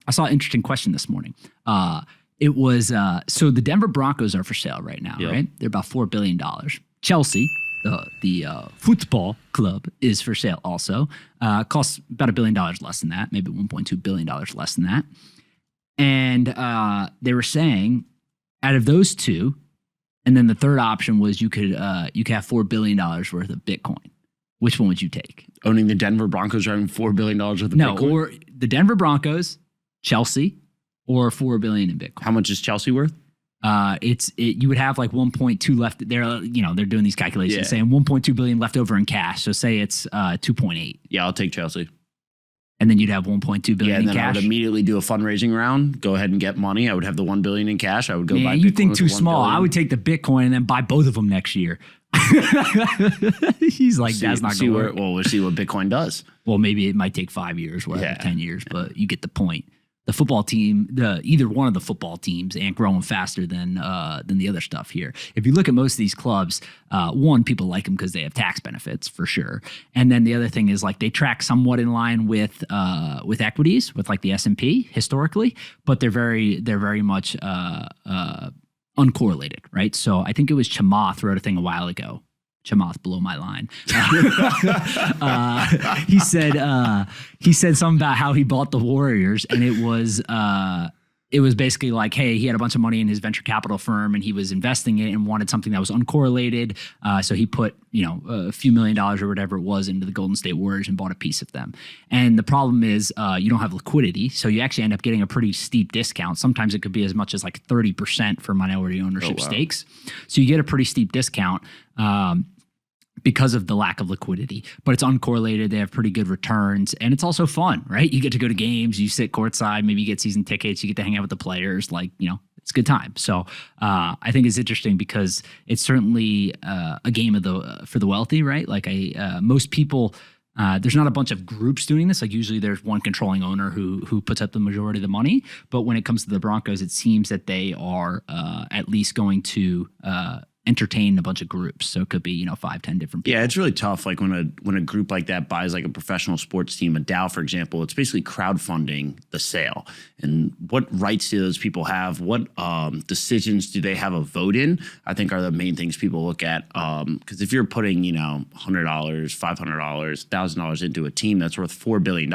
I saw an interesting question this morning. It was, so the Denver Broncos are for sale right now, right? They're about $4 billion. Chelsea, the football club, is for sale also. Costs about $1 billion less than that, maybe $1.2 billion less than that. And they were saying, out of those two, and then the third option was you could have $4 billion worth of Bitcoin. Which one would you take? Owning the Denver Broncos or having $4 billion worth of Bitcoin? No, or the Denver Broncos, Chelsea, or $4 billion in Bitcoin. How much is Chelsea worth? You would have like 1.2 left. They're doing these calculations saying 1.2 billion left over in cash. So say it's 2.8. Yeah, I'll take Chelsea. And then you'd have 1.2 billion in cash. Yeah, and then I would immediately do a fundraising round, go ahead and get money. I would have the $1 billion in cash. I would go buy Bitcoin. You think too small. I would take the Bitcoin and then buy both of them next year. He's like, that's not going to work. Well, we'll see what Bitcoin does. Well, maybe it might take 5 years, whatever, 10 years, but you get the point. The football team, either one of the football teams ain't growing faster than the other stuff here. If you look at most of these clubs, one, people like them because they have tax benefits for sure, and then the other thing is like they track somewhat in line with equities, with like the S&P historically, but they're very much uncorrelated, right? So I think it was Chamath wrote a thing a while ago. Chamath, below my line. He said something about how he bought the Warriors, and it was basically like, hey, he had a bunch of money in his venture capital firm, and he was investing it and wanted something that was uncorrelated. So he put a few $1 million or whatever it was into the Golden State Warriors and bought a piece of them. And the problem is you don't have liquidity, so you actually end up getting a pretty steep discount. Sometimes it could be as much as like 30% for minority ownership stakes. So you get a pretty steep discount. Because of the lack of liquidity, but it's uncorrelated. They have pretty good returns, and it's also fun, right? You get to go to games, you sit courtside, maybe you get season tickets, you get to hang out with the players. Like, it's a good time. So I think it's interesting because it's certainly a game for the wealthy, right? Like most people, there's not a bunch of groups doing this. Like usually there's one controlling owner who puts up the majority of the money. But when it comes to the Broncos, it seems that they are at least going to entertain a bunch of groups. So it could be, 5, 10 different people. Yeah, it's really tough. Like when a group like that buys like a professional sports team, a DAO, for example, it's basically crowdfunding the sale. And what rights do those people have? What decisions do they have a vote in? I think are the main things people look at. Because if you're putting, $100, $500, $1,000 into a team that's worth $4 billion,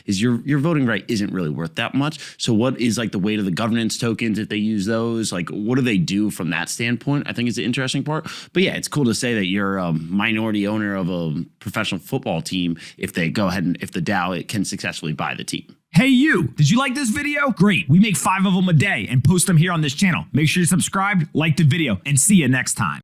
is your voting right isn't really worth that much. So what is like the weight of the governance tokens if they use those? Like what do they do from that standpoint? I think is the interesting part. But yeah, it's cool to say that you're a minority owner of a professional football team if they go ahead and if the DAO it can successfully buy the team. Hey you, did you like this video? Great, we make 5 of them a day and post them here on this channel. Make sure you're subscribed, like the video, and see you next time.